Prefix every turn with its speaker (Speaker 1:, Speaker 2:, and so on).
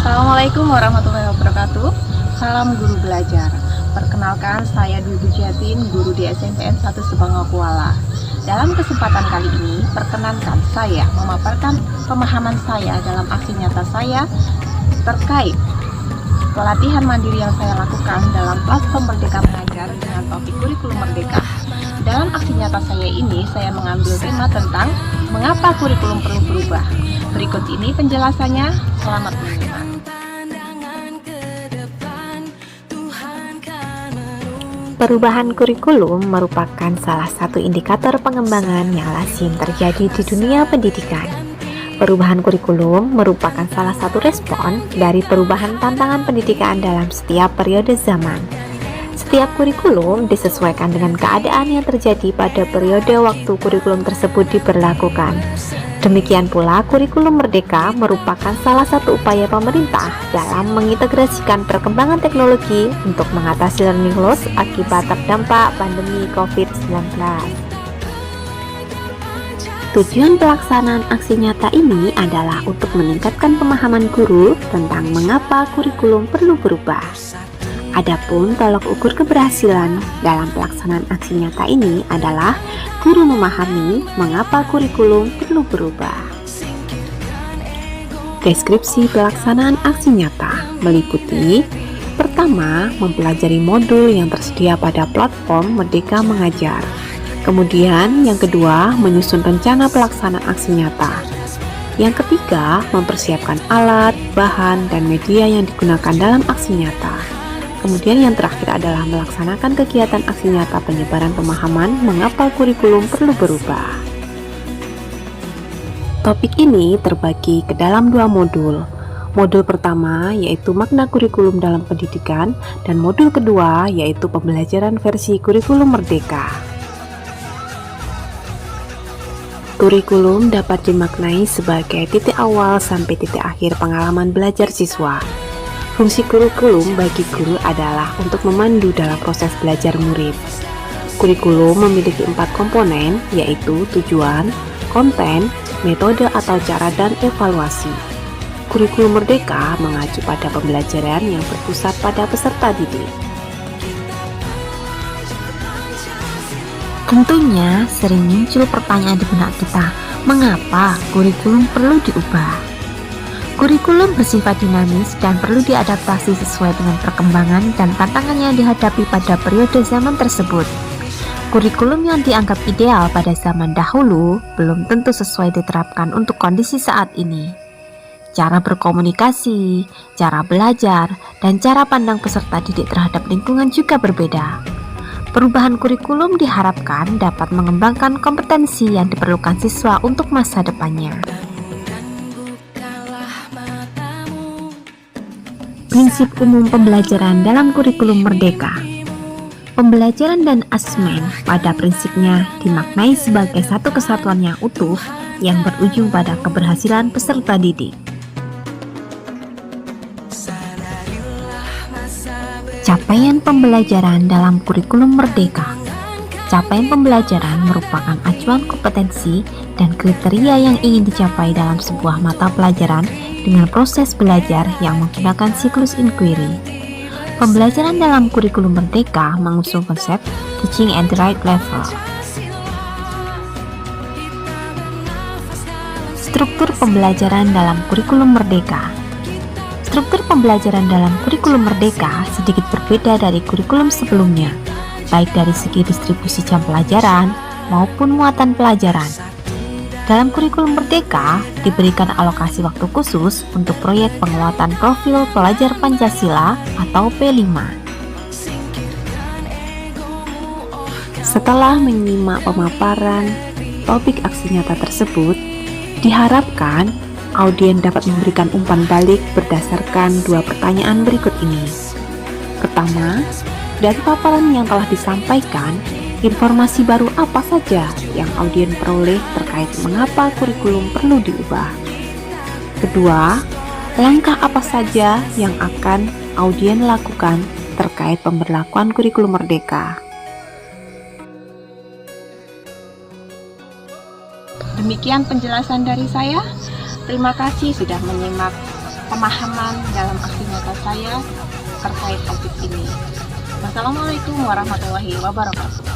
Speaker 1: Assalamualaikum warahmatullahi wabarakatuh. Salam guru belajar. Perkenalkan, saya Dwi Bujatin, guru di SMPN 1 Subang Kuala. Dalam kesempatan kali ini, perkenankan saya memaparkan pemahaman saya dalam aksi nyata saya terkait pelatihan mandiri yang saya lakukan dalam platform Merdeka Mengajar dengan topik kurikulum merdeka. Dalam aksi nyata saya ini, saya mengambil tema tentang mengapa kurikulum perlu berubah. Berikut ini penjelasannya, selamat menyimak.
Speaker 2: Perubahan kurikulum merupakan salah satu indikator pengembangan yang lazim terjadi di dunia pendidikan. Perubahan kurikulum merupakan salah satu respon dari perubahan tantangan pendidikan dalam setiap periode zaman. Setiap kurikulum disesuaikan dengan keadaan yang terjadi pada periode waktu kurikulum tersebut diberlakukan. Demikian pula, kurikulum merdeka merupakan salah satu upaya pemerintah dalam mengintegrasikan perkembangan teknologi untuk mengatasi learning loss akibat terdampak pandemi COVID-19. Tujuan pelaksanaan aksi nyata ini adalah untuk meningkatkan pemahaman guru tentang mengapa kurikulum perlu berubah. Adapun tolak ukur keberhasilan dalam pelaksanaan aksi nyata ini adalah guru memahami mengapa kurikulum perlu berubah. Deskripsi pelaksanaan aksi nyata meliputi: pertama, mempelajari modul yang tersedia pada platform Merdeka Mengajar. Kemudian yang kedua, menyusun rencana pelaksanaan aksi nyata. Yang ketiga, mempersiapkan alat, bahan, dan media yang digunakan dalam aksi nyata. Kemudian yang terakhir adalah melaksanakan kegiatan aksi nyata penyebaran pemahaman mengapa kurikulum perlu berubah. Topik ini terbagi ke dalam dua modul. Modul pertama yaitu makna kurikulum dalam pendidikan, dan modul kedua yaitu pembelajaran versi kurikulum merdeka. Kurikulum dapat dimaknai sebagai titik awal sampai titik akhir pengalaman belajar siswa. Fungsi kurikulum bagi guru adalah untuk memandu dalam proses belajar murid. Kurikulum memiliki 4 komponen, yaitu tujuan, konten, metode atau cara, dan evaluasi. Kurikulum merdeka mengacu pada pembelajaran yang berpusat pada peserta didik.
Speaker 3: Tentunya sering muncul pertanyaan di benak kita, mengapa kurikulum perlu diubah? Kurikulum bersifat dinamis dan perlu diadaptasi sesuai dengan perkembangan dan tantangan yang dihadapi pada periode zaman tersebut. Kurikulum yang dianggap ideal pada zaman dahulu belum tentu sesuai diterapkan untuk kondisi saat ini. Cara berkomunikasi, cara belajar, dan cara pandang peserta didik terhadap lingkungan juga berbeda. Perubahan kurikulum diharapkan dapat mengembangkan kompetensi yang diperlukan siswa untuk masa depannya. Prinsip umum pembelajaran dalam kurikulum merdeka. Pembelajaran dan asesmen pada prinsipnya dimaknai sebagai satu kesatuan yang utuh yang berujung pada keberhasilan peserta didik. Capaian pembelajaran dalam kurikulum merdeka. Capaian pembelajaran merupakan acuan kompetensi dan kriteria yang ingin dicapai dalam sebuah mata pelajaran dengan proses belajar yang menggunakan siklus inquiry. Pembelajaran dalam kurikulum merdeka mengusung konsep teaching at the right level. Struktur pembelajaran dalam kurikulum merdeka. Struktur pembelajaran dalam kurikulum merdeka sedikit berbeda dari kurikulum sebelumnya, baik dari segi distribusi jam pelajaran maupun muatan pelajaran. Dalam kurikulum merdeka, diberikan alokasi waktu khusus untuk proyek penguatan profil pelajar Pancasila atau P5.
Speaker 2: Setelah menyimak pemaparan topik aksi nyata tersebut, diharapkan audien dapat memberikan umpan balik berdasarkan 2 pertanyaan berikut ini. Pertama, dari paparan yang telah disampaikan, informasi baru apa saja yang audien peroleh terkait mengapa kurikulum perlu diubah? Kedua, langkah apa saja yang akan audien lakukan terkait pemberlakuan kurikulum merdeka?
Speaker 1: Demikian penjelasan dari saya. Terima kasih sudah menyimak pemahaman dalam aksi nyata saya terkait topik ini. Wassalamualaikum warahmatullahi wabarakatuh.